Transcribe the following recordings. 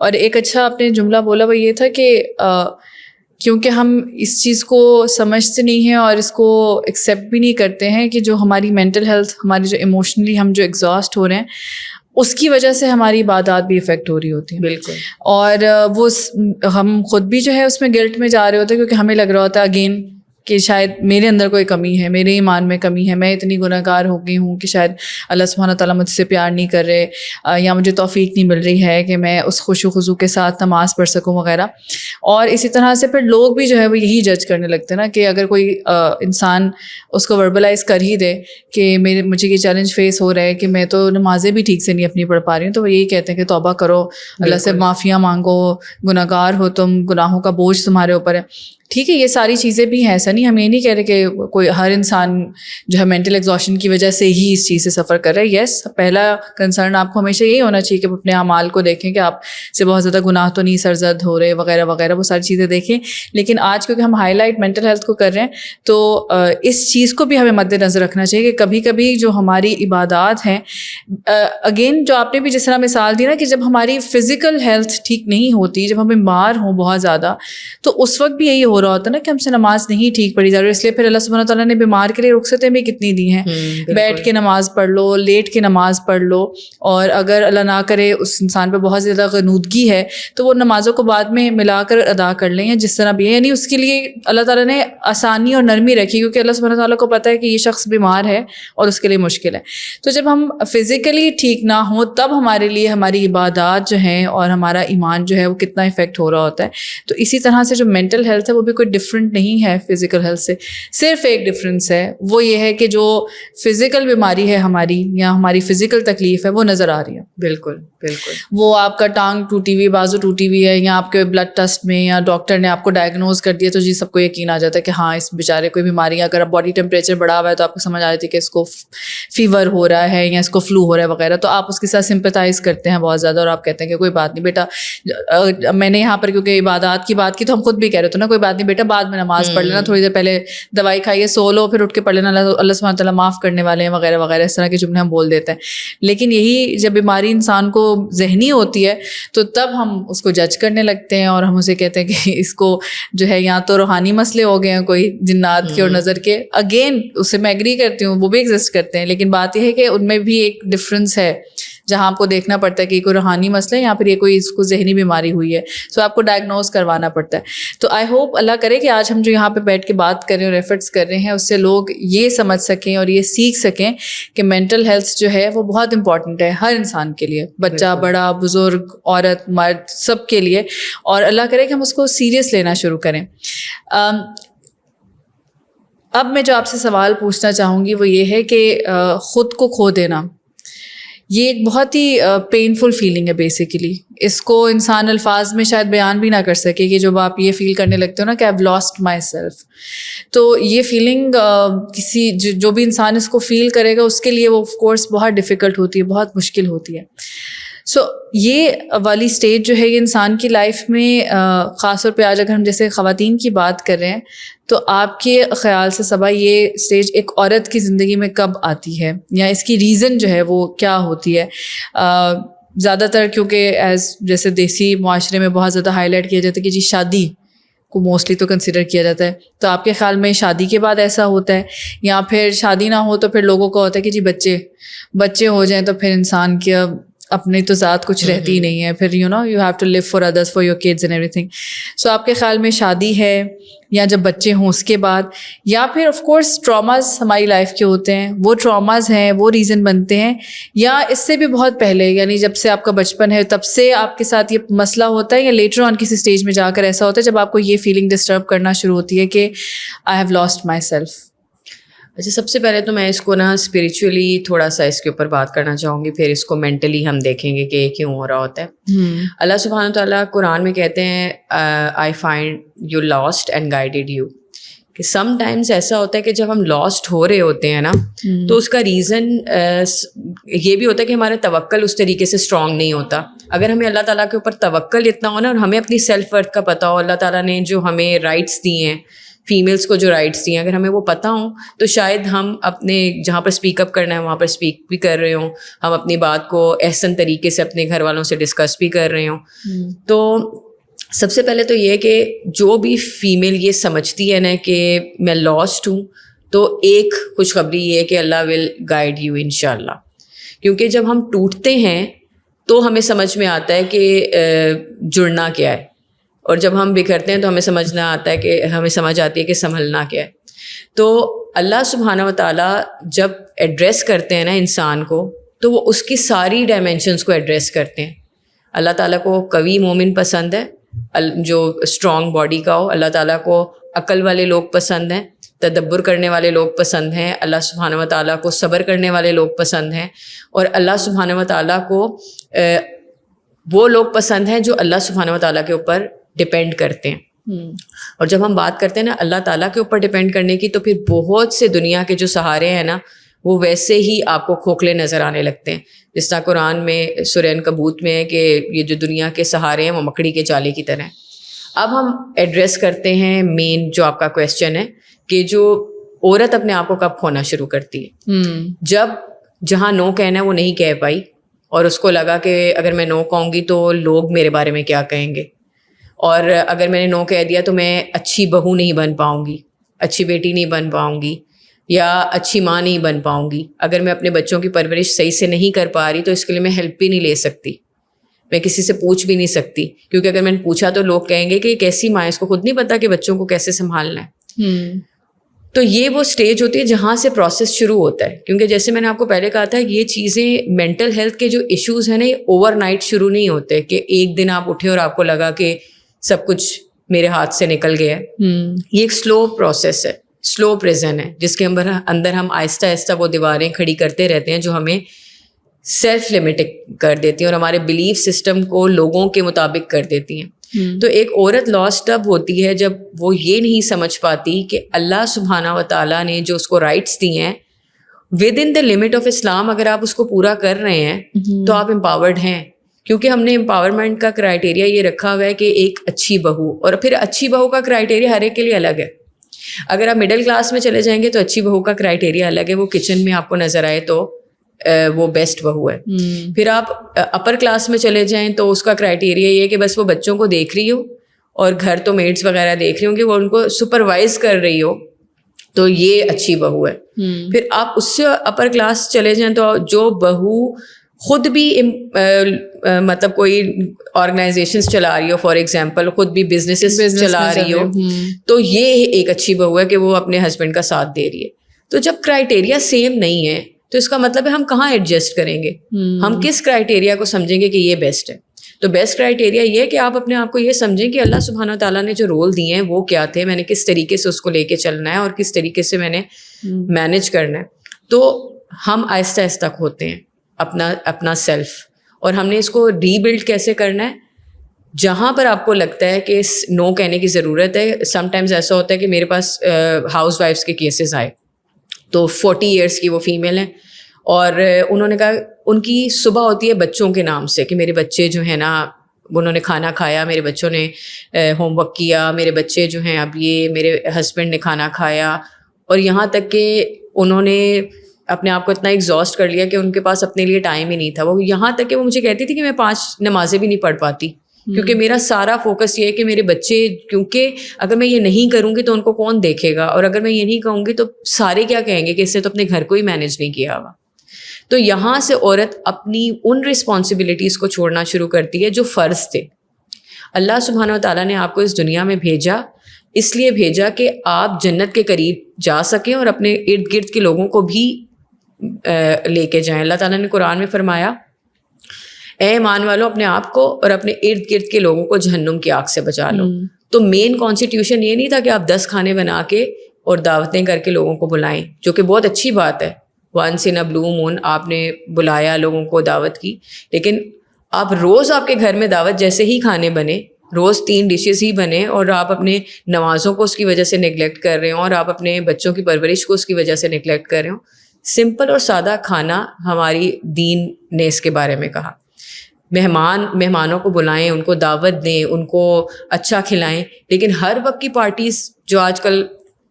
اور ایک اچھا آپ نے جملہ بولا وہ یہ تھا کہ کیونکہ ہم اس چیز کو سمجھتے نہیں ہیں اور اس کو ایکسیپٹ بھی نہیں کرتے ہیں کہ جو ہماری مینٹل ہیلتھ، ہماری جو ایموشنلی ہم جو ایگزاسٹ ہو رہے ہیں، اس کی وجہ سے ہماری عبادات بھی افیکٹ ہو رہی ہوتی ہیں. بالکل. اور وہ ہم خود بھی جو ہے اس میں گلٹ میں جا رہے ہوتے ہیں، کیونکہ ہمیں لگ رہا ہوتا ہے اگین کہ شاید میرے اندر کوئی کمی ہے، میرے ایمان میں کمی ہے، میں اتنی گناہ گار ہو گئی ہوں کہ شاید اللہ سبحانہ تعالیٰ مجھ سے پیار نہیں کر رہے، یا مجھے توفیق نہیں مل رہی ہے کہ میں اس خشوع و خضوع کے ساتھ نماز پڑھ سکوں وغیرہ. اور اسی طرح سے پھر لوگ بھی جو ہے وہ یہی جج کرنے لگتے ہیں نا کہ اگر کوئی انسان اس کو وربلائز کر ہی دے کہ مجھے یہ چیلنج فیس ہو رہا ہے کہ میں تو نمازیں بھی ٹھیک سے نہیں اپنی پڑھ پا رہی ہوں، تو وہ یہی کہتے ہیں کہ توبہ کرو، اللہ سے معافیاں مانگو، گناہ گار ہو تم، گناہوں کا بوجھ تمہارے اوپر ہے. ٹھیک ہے، یہ ساری چیزیں بھی ہیں، ایسا نہیں، ہم یہ نہیں کہہ رہے کہ کوئی ہر انسان جو ہے مینٹل ایگزاشن کی وجہ سے ہی اس چیز سے سفر کر رہا ہے. یس، پہلا کنسرن آپ کو ہمیشہ یہی ہونا چاہیے کہ اپنے اعمال کو دیکھیں کہ آپ سے بہت زیادہ گناہ تو نہیں سرزد ہو رہے وغیرہ وغیرہ، وہ ساری چیزیں دیکھیں. لیکن آج کیونکہ ہم ہائی لائٹ مینٹل ہیلتھ کو کر رہے ہیں تو اس چیز کو بھی ہمیں مد نظر رکھنا چاہیے کہ کبھی کبھی جو ہماری عبادات ہیں، اگین جو آپ نے بھی جس طرح مثال دی نا کہ جب ہماری فزیکل ہیلتھ ٹھیک نہیں ہوتی، جب ہم بیمار ہوں بہت زیادہ، تو اس وقت بھی یہی ہو رہا ہوتا ہے نا کہ ہم سے نماز نہیں ٹھیک پڑھی جا رہی. اس لیے پھر اللہ سبحانہ تعالیٰ نے بیمار کے لیے رخصتیں بھی کتنی دی ہیں، بیٹھ کے نماز پڑھ لو، لیٹ کے نماز پڑھ لو. اور اگر اللہ نہ کرے اس انسان پہ بہت زیادہ غنودگی ہے تو وہ نمازوں کو بعد میں ملا کر ادا کر لیں، یا جس طرح بھی ہے. یعنی اس کے لیے اللہ تعالیٰ نے آسانی اور نرمی رکھی، کیونکہ اللہ سبحانہ تعالیٰ کو پتہ ہے کہ یہ شخص بیمار ہے اور اس کے لیے مشکل ہے. تو جب ہم فزیکلی ٹھیک نہ ہوں تب ہمارے لیے ہماری عبادات جو ہیں اور ہمارا ایمان جو ہے وہ کتنا افیکٹ ہو رہا ہوتا ہے. تو اسی طرح سے جو مینٹل ہیلتھ ہے وہ بھی کوئی ڈفرینٹ نہیں ہے فزیکل ہیلتھ سے. صرف ایک ڈفرینس ہے، وہ یہ ہے کہ جو فزیکل بیماری ہے ہماری یا ہماری فزیکل تکلیف ہے وہ نظر آ رہی ہے. بالکل بالکل. وہ آپ کا ٹانگ ٹوٹی ہوئی، بازو ٹوٹی ہوئی ہے، یا آپ کے بلڈ ٹیسٹ میں یا ڈاکٹر نے آپ کو ڈائگنوز کر دیا تو جی سب کو یقین آ جاتا ہے کہ ہاں اس بیچارے کوئی بیماری ہے. اگر آپ باڈی ٹیمپریچر بڑھا ہوا ہے تو آپ کو سمجھ آ جاتی ہے کہ اس کو فیور ہو رہا ہے یا اس کو فلو ہو رہا ہے وغیرہ، تو آپ اس کے ساتھ سمپتھائز کرتے ہیں بہت زیادہ، اور آپ کہتے ہیں کہ کوئی بات نہیں بیٹا. میں نے یہاں پر کیونکہ عبادات کی بات کی تو ہم خود بھی کہہ رہے تھے نا، کوئی بات نہیں بیٹا، بعد میں نماز پڑھ لینا، تھوڑی دیر پہلے دوائی کھائیے، سو لو، پھر اٹھ کے پڑھ لینا، اللہ سبحانہ تعالیٰ معاف کرنے والے ہیں وغیرہ وغیرہ. اس طرح کے جملے ہم بول دیتے ہیں. لیکن یہی جب بیماری انسان کو ذہنی ہوتی ہے تو تب ہم اس کو جج کرنے لگتے ہیں اور ہم اسے کہتے ہیں کہ اس کو جو ہے یا تو روحانی مسئلے ہو گئے ہیں کوئی جنات کے اور نظر کے. اگین اس سے میں ایگری کرتی ہوں، وہ بھی ایگزسٹ کرتے ہیں، لیکن بات یہ ہے کہ ان میں بھی ایک ڈفرینس ہے جہاں آپ کو دیکھنا پڑتا ہے کہ کوئی روحانی مسئلہ ہے یا پھر یہ کوئی اس کو ذہنی بیماری ہوئی ہے، سو آپ کو ڈائگنوز کروانا پڑتا ہے. تو آئی ہوپ اللہ کرے کہ آج ہم جو یہاں پہ بیٹھ کے بات کر رہے ہیں اور ایفرٹس کر رہے ہیں اس سے لوگ یہ سمجھ سکیں اور یہ سیکھ سکیں کہ مینٹل ہیلتھ جو ہے وہ بہت امپورٹنٹ ہے ہر انسان کے لیے، بچہ، بڑا، بزرگ، عورت، مرد، سب کے لیے. اور اللہ کرے کہ ہم اس کو سیریس لینا شروع کریں. اب میں جو آپ سے سوال پوچھنا چاہوں گی وہ یہ ہے کہ خود کو کھو دینا یہ ایک بہت ہی پینفل فیلنگ ہے بیسیکلی. اس کو انسان الفاظ میں شاید بیان بھی نہ کر سکے کہ جب آپ یہ فیل کرنے لگتے ہو نا کہ I have lost my self, تو یہ فیلنگ کسی جو بھی انسان اس کو فیل کرے گا اس کے لیے وہ آف کورس بہت ڈیفیکلٹ ہوتی ہے، بہت مشکل ہوتی ہے. سو یہ والی اسٹیج جو ہے یہ انسان کی لائف میں خاص طور پہ آج اگر ہم جیسے خواتین کی بات کر رہے ہیں تو آپ کے خیال سے صبا یہ اسٹیج ایک عورت کی زندگی میں کب آتی ہے یا اس کی ریزن جو ہے وہ کیا ہوتی ہے؟ زیادہ تر کیونکہ جیسے دیسی معاشرے میں بہت زیادہ ہائی لائٹ کیا جاتا ہے کہ جی شادی کو موسٹلی تو کنسیڈر کیا جاتا ہے، تو آپ کے خیال میں شادی کے بعد ایسا ہوتا ہے یا پھر شادی نہ ہو تو پھر لوگوں کو ہوتا ہے کہ جی بچے ہو جائیں تو پھر انسان کی اپنی تو ذات کچھ رہتی ہی نہیں ہے، پھر you have to live for others, for your kids and ایوری تھنگ. سو آپ کے خیال میں شادی ہے یا جب بچے ہوں اس کے بعد، یا پھر آف کورس ٹراماز ہماری لائف کے ہوتے ہیں، وہ ٹراماز ہیں وہ ریزن بنتے ہیں، یا اس سے بھی بہت پہلے یعنی جب سے آپ کا بچپن ہے تب سے آپ کے ساتھ یہ مسئلہ ہوتا ہے، یا لیٹر آن کسی اسٹیج میں جا کر ایسا ہوتا ہے جب آپ کو یہ فیلنگ ڈسٹرب کرنا شروع ہوتی ہے کہ I have lost my self? اچھا، سب سے پہلے تو میں اس کو نا اسپریچولی تھوڑا سا اس کے اوپر بات کرنا چاہوں گی، پھر اس کو مینٹلی ہم دیکھیں گے کہ یہ کیوں ہو رہا ہوتا ہے. اللہ سبحانہ تعالیٰ قرآن میں کہتے ہیں I find you last and guided you, کہ سم ٹائمز ایسا ہوتا ہے کہ جب ہم لاسٹ ہو رہے ہوتے ہیں نا تو اس کا ریزن یہ بھی ہوتا ہے کہ ہمارا توکل اس طریقے سے اسٹرانگ نہیں ہوتا. اگر ہمیں اللہ تعالیٰ کے اوپر توکل اتنا ہونا اور ہمیں اپنی سیلف ورتھ کا پتہ ہو، اللہ تعالیٰ نے جو ہمیں رائٹس دیے ہیں فیمیلس کو جو رائٹس دیے ہیں اگر ہمیں وہ پتہ ہوں تو شاید ہم اپنے جہاں پر اسپیک اپ کرنا ہے وہاں پر اسپیک بھی کر رہے ہوں, ہم اپنی بات کو احسن طریقے سے اپنے گھر والوں سے ڈسکس بھی کر رہے ہوں. تو سب سے پہلے تو یہ کہ جو بھی فیمیل یہ سمجھتی ہے نا کہ میں لاسٹ ہوں, تو ایک خوشخبری یہ ہے کہ اللہ ول گائیڈ یو انشاءاللہ. کیونکہ جب ہم ٹوٹتے ہیں تو ہمیں سمجھ میں آتا ہے کہ جڑنا کیا ہے, اور جب ہم بکھرتے ہیں تو ہمیں سمجھنا آتا ہے کہ ہمیں سمجھ آتی ہے کہ سنبھلنا کیا ہے. تو اللہ سبحانہ و تعالیٰ جب ایڈریس کرتے ہیں نا انسان کو تو وہ اس کی ساری ڈائمینشنس کو ایڈریس کرتے ہیں. اللہ تعالیٰ کو قوی مومن پسند ہے جو اسٹرانگ باڈی کا ہو. اللہ تعالیٰ کو عقل والے لوگ پسند ہیں, تدبر کرنے والے لوگ پسند ہیں. اللہ سبحانہ و تعالیٰ کو صبر کرنے والے لوگ پسند ہیں. اور اللہ سبحانہ و تعالیٰ کو وہ لوگ پسند ہیں جو اللہ سبحانہ و تعالیٰ کے اوپر ڈپینڈ کرتے ہیں. اور جب ہم بات کرتے ہیں نا اللہ تعالیٰ کے اوپر ڈپینڈ کرنے کی, تو پھر بہت سے دنیا کے جو سہارے ہیں نا وہ ویسے ہی آپ کو کھوکھلے نظر آنے لگتے ہیں. جس طرح قرآن میں سورہ عنکبوت میں ہے کہ یہ جو دنیا کے سہارے ہیں وہ مکڑی کے جالے کی طرح ہیں. اب ہم ایڈریس کرتے ہیں مین جو آپ کا کویسچن ہے کہ جو عورت اپنے آپ کو کب کھونا شروع کرتی ہے. جب جہاں نو کہنا ہے وہ نہیں کہہ پائی, اور اس کو لگا کہ اگر میں نو کہوں گی تو لوگ میرے بارے میں کیا کہیں گے, اور اگر میں نے نو کہہ دیا تو میں اچھی بہو نہیں بن پاؤں گی, اچھی بیٹی نہیں بن پاؤں گی, یا اچھی ماں نہیں بن پاؤں گی. اگر میں اپنے بچوں کی پرورش صحیح سے نہیں کر پا رہی تو اس کے لیے میں ہیلپ بھی نہیں لے سکتی, میں کسی سے پوچھ بھی نہیں سکتی, کیونکہ اگر میں نے پوچھا تو لوگ کہیں گے کہ کیسی ماں ہے, اس کو خود نہیں پتا کہ بچوں کو کیسے سنبھالنا ہے. تو یہ وہ اسٹیج ہوتی ہے جہاں سے پروسیس شروع ہوتا ہے. کیونکہ جیسے میں نے آپ کو پہلے کہا تھا یہ چیزیں مینٹل ہیلتھ کے جو ایشوز ہیں نا یہ اوور نائٹ شروع نہیں ہوتے کہ ایک دن آپ اٹھے اور آپ کو لگا کہ سب کچھ میرے ہاتھ سے نکل گیا ہے. یہ ایک سلو پروسیس ہے, سلو پریزن ہے, جس کے اندر ہم آہستہ آہستہ وہ دیواریں کھڑی کرتے رہتے ہیں جو ہمیں سیلف لمٹ کر دیتی ہیں اور ہمارے بلیف سسٹم کو لوگوں کے مطابق کر دیتی ہیں. تو ایک عورت لاسٹ اب ہوتی ہے جب وہ یہ نہیں سمجھ پاتی کہ اللہ سبحانہ و تعالیٰ نے جو اس کو رائٹس دی ہیں with in the limit of Islam, اگر آپ اس کو پورا کر رہے ہیں تو آپ امپاورڈ ہیں. کیونکہ ہم نے امپاورمنٹ کا کرائٹیریا یہ رکھا ہوا ہے کہ ایک اچھی بہو, اور پھر اچھی بہو کا کرائٹیریا ہر ایک کے لیے الگ ہے. اگر آپ مڈل کلاس میں چلے جائیں گے تو اچھی بہو کا کرائٹیریا الگ ہے, وہ کچن میں آپ کو نظر آئے تو وہ بیسٹ بہو ہے. پھر آپ اپر کلاس میں چلے جائیں تو اس کا کرائٹیریا یہ ہے کہ بس وہ بچوں کو دیکھ رہی ہو اور گھر تو میڈس وغیرہ دیکھ رہی ہوں کہ وہ ان کو سپروائز کر رہی ہو, تو یہ اچھی بہو ہے. پھر آپ اس سے اپر کلاس چلے جائیں تو جو بہو خود بھی مطلب کوئی آرگنائزیشنس چلا رہی ہو, فار ایگزامپل خود بھی بزنسز چلا رہی ہو, تو یہ ایک اچھی بہو ہے کہ وہ اپنے ہسبینڈ کا ساتھ دے رہی ہے. تو جب کرائٹیریا سیم نہیں ہے تو اس کا مطلب ہے ہم کہاں ایڈجسٹ کریں گے, ہم کس کرائٹیریا کو سمجھیں گے کہ یہ بیسٹ ہے. تو بیسٹ کرائٹیریا یہ ہے کہ آپ اپنے آپ کو یہ سمجھیں کہ اللہ سبحانہ تعالیٰ نے جو رول دیے ہیں وہ کیا تھے, میں نے کس طریقے سے اس کو لے کے چلنا ہے اور کس طریقے سے میں نے مینیج کرنا ہے. تو ہم آہستہ آہستہ کھوتے ہیں اپنا سیلف, اور ہم نے اس کو ری بلڈ کیسے کرنا ہے. جہاں پر آپ کو لگتا ہے کہ نو کہنے کی ضرورت ہے, سم ٹائمز ایسا ہوتا ہے کہ میرے پاس ہاؤس وائفس کے کیسز آئے, تو 40 ایئرس کی وہ فیمیل ہیں, اور انہوں نے کہا ان کی صبح ہوتی ہے بچوں کے نام سے کہ میرے بچے جو ہیں نا انہوں نے کھانا کھایا, میرے بچوں نے ہوم ورک کیا, میرے بچے جو ہیں اب یہ میرے ہسبینڈ نے کھانا کھایا, اور یہاں تک کہ انہوں نے اپنے آپ کو اتنا ایگزاسٹ کر لیا کہ ان کے پاس اپنے لیے ٹائم ہی نہیں تھا. وہ یہاں تک کہ وہ مجھے کہتی تھی کہ میں 5 نمازیں بھی نہیں پڑھ پاتی, کیونکہ میرا سارا فوکس یہ ہے کہ میرے بچے, کیونکہ اگر میں یہ نہیں کروں گی تو ان کو کون دیکھے گا, اور اگر میں یہ نہیں کہوں گی تو سارے کیا کہیں گے کہ اس نے تو اپنے گھر کو ہی مینیج نہیں کیا ہوا. تو یہاں سے عورت اپنی ان رسپانسبلٹیز کو چھوڑنا شروع کرتی ہے جو فرض تھے. اللہ سبحانہ و تعالیٰ نے آپ کو اس دنیا میں بھیجا, اس لیے بھیجا کہ آپ جنت کے قریب جا سکیں اور اپنے ارد گرد کے لوگوں کو بھی لے کے جائیں. اللہ تعالیٰ نے قرآن میں فرمایا اے ایمان والو اپنے آپ کو اور اپنے ارد گرد کے لوگوں کو جہنم کی آگ سے بچا لو. تو مین کانسٹیٹیوشن یہ نہیں تھا کہ آپ 10 کھانے بنا کے اور دعوتیں کر کے لوگوں کو بلائیں, جو کہ بہت اچھی بات ہے, ونس ان اے بلو مون آپ نے بلایا, لوگوں کو دعوت کی, لیکن آپ روز آپ کے گھر میں دعوت جیسے ہی کھانے بنے, روز 3 ڈشز ہی بنے, اور آپ اپنے نمازوں کو اس کی وجہ سے نگلیکٹ کر رہے ہوں, اور آپ اپنے بچوں کی پرورش کو اس کی وجہ سے نگلیکٹ کر رہے ہوں. سمپل اور سادہ کھانا ہماری دین نے اس کے بارے میں کہا. مہمانوں کو بلائیں, ان کو دعوت دیں, ان کو اچھا کھلائیں, لیکن ہر وقت کی پارٹیز جو آج کل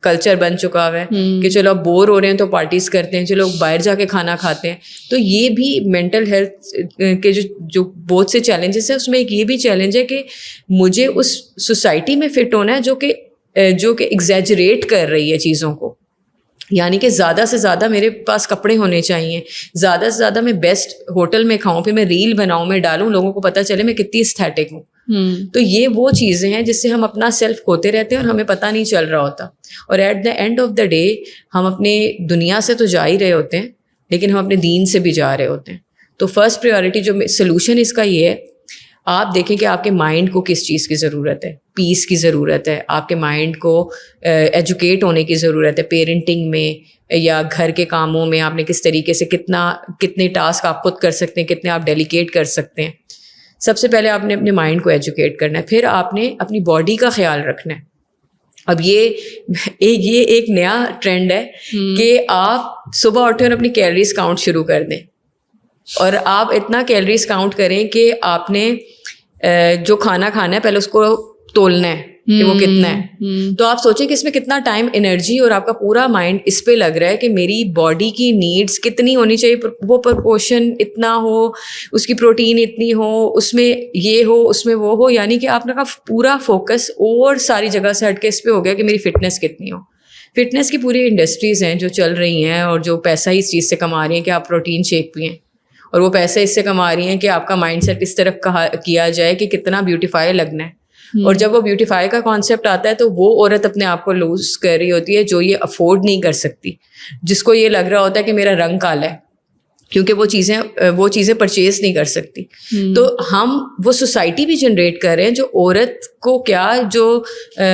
کلچر بن چکا ہوا ہے کہ چلو اب بور ہو رہے ہیں تو پارٹیز کرتے ہیں, چلو باہر جا کے کھانا کھاتے ہیں. تو یہ بھی مینٹل ہیلتھ کے جو بہت سے چیلنجز ہیں اس میں ایک یہ بھی چیلنج ہے کہ مجھے اس سوسائٹی میں فٹ ہونا ہے جو کہ ایگزیجریٹ کر رہی ہے چیزوں کو, یعنی کہ زیادہ سے زیادہ میرے پاس کپڑے ہونے چاہیے, زیادہ سے زیادہ میں بیسٹ ہوٹل میں کھاؤں, پھر میں ریل بناؤں, میں ڈالوں, لوگوں کو پتہ چلے میں کتنی استھیٹک ہوں. تو یہ وہ چیزیں ہیں جس سے ہم اپنا سیلف کھوتے رہتے ہیں اور ہمیں پتہ نہیں چل رہا ہوتا. اور at the end of the day ہم اپنے دنیا سے تو جا ہی رہے ہوتے ہیں لیکن ہم اپنے دین سے بھی جا رہے ہوتے ہیں. تو فرسٹ پریورٹی جو سلوشن اس کا یہ ہے, آپ دیکھیں کہ آپ کے مائنڈ کو کس چیز کی ضرورت ہے. پیس کی ضرورت ہے, آپ کے مائنڈ کو ایجوکیٹ ہونے کی ضرورت ہے, پیرنٹنگ میں یا گھر کے کاموں میں آپ نے کس طریقے سے کتنے ٹاسک آپ خود کر سکتے ہیں, کتنے آپ ڈیلیکیٹ کر سکتے ہیں. سب سے پہلے آپ نے اپنے مائنڈ کو ایجوکیٹ کرنا ہے, پھر آپ نے اپنی باڈی کا خیال رکھنا ہے. اب یہ ایک نیا ٹرینڈ ہے کہ آپ صبح اٹھے اور اپنی کیلریز کاؤنٹ شروع کر دیں, اور آپ اتنا کیلریز کاؤنٹ کریں کہ آپ نے جو کھانا کھانا ہے پہلے اس کو تولنا ہے کہ وہ کتنا ہے. تو آپ سوچیں کہ اس میں کتنا ٹائم, انرجی اور آپ کا پورا مائنڈ اس پہ لگ رہا ہے کہ میری باڈی کی نیڈس کتنی ہونی چاہیے, وہ پرپورشن اتنا ہو, اس کی پروٹین اتنی ہو, اس میں یہ ہو, اس میں وہ ہو. یعنی کہ آپ کا پورا فوکس اور ساری جگہ سے ہٹ کے اس پہ ہو گیا کہ میری فٹنس کتنی ہو. فٹنس کی پوری انڈسٹریز ہیں جو چل رہی ہیں اور جو پیسہ اس چیز سے کما رہی ہیں کہ آپ پروٹین شیک پئیں, اور وہ پیسے اس سے کما رہی ہیں کہ آپ کا مائنڈ سیٹ اس طرف کیا جائے کہ کتنا بیوٹیفائی لگنا ہے. اور جب وہ بیوٹیفائی کا کانسیپٹ آتا ہے تو وہ عورت اپنے آپ کو لوز کر رہی ہوتی ہے جو یہ افورڈ نہیں کر سکتی, جس کو یہ لگ رہا ہوتا ہے کہ میرا رنگ کالا ہے, کیونکہ وہ چیزیں پرچیز نہیں کر سکتی. تو ہم وہ سوسائٹی بھی جنریٹ کر رہے ہیں جو عورت کو کیا, جو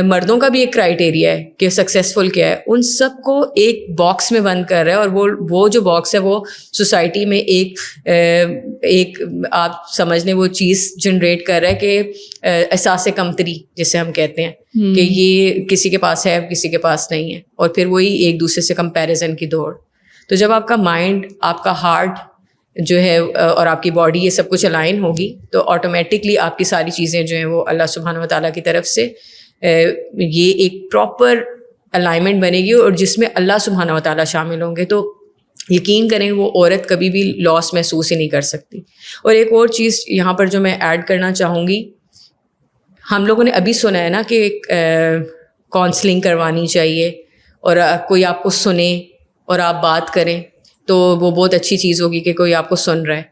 مردوں کا بھی ایک کرائیٹیریا ہے کہ سکسیزفل کیا ہے, ان سب کو ایک باکس میں بند کر رہا ہے. اور وہ جو باکس ہے وہ سوسائٹی میں ایک آپ سمجھ لیں وہ چیز جنریٹ کر رہا ہے کہ احساس کمتری جسے ہم کہتے ہیں کہ یہ کسی کے پاس ہے کسی کے پاس نہیں ہے, اور پھر وہی ایک دوسرے سے کمپیریزن کی دوڑ. تو جب آپ کا مائنڈ, آپ کا ہارٹ جو ہے اور آپ کی باڈی یہ سب کچھ الائن ہوگی تو آٹومیٹکلی آپ کی ساری چیزیں جو ہیں وہ اللہ سبحانہ و تعالیٰ کی طرف سے یہ ایک پراپر الائنمنٹ بنے گی, اور جس میں اللہ سبحانہ و تعالیٰ شامل ہوں گے. تو یقین کریں وہ عورت کبھی بھی لاس محسوس ہی نہیں کر سکتی. اور ایک اور چیز یہاں پر جو میں ایڈ کرنا چاہوں گی, ہم لوگوں نے ابھی سنا ہے نا کہ کاؤنسلنگ کروانی چاہیے اور کوئی آپ کو سنے اور آپ بات کریں تو وہ بہت اچھی چیز ہوگی کہ کوئی آپ کو سن رہا ہے.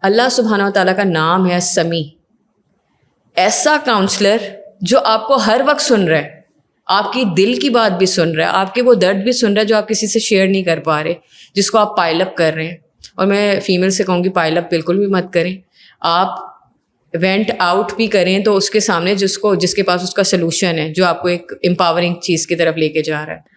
اللہ سبحانہ و تعالیٰ کا نام ہے سمیع, ایسا کاؤنسلر جو آپ کو ہر وقت سن رہا ہے, آپ کی دل کی بات بھی سن رہا ہے, آپ کے وہ درد بھی سن رہا ہے جو آپ کسی سے شیئر نہیں کر پا رہے, جس کو آپ پائل اپ کر رہے ہیں. اور میں فیمیل سے کہوں گی پائل اپ بالکل بھی مت کریں, آپ وینٹ آؤٹ بھی کریں تو اس کے سامنے جس کے پاس اس کا سلوشن ہے جو آپ کو ایک امپاورنگ چیز کی طرف لے کے جا رہا ہے.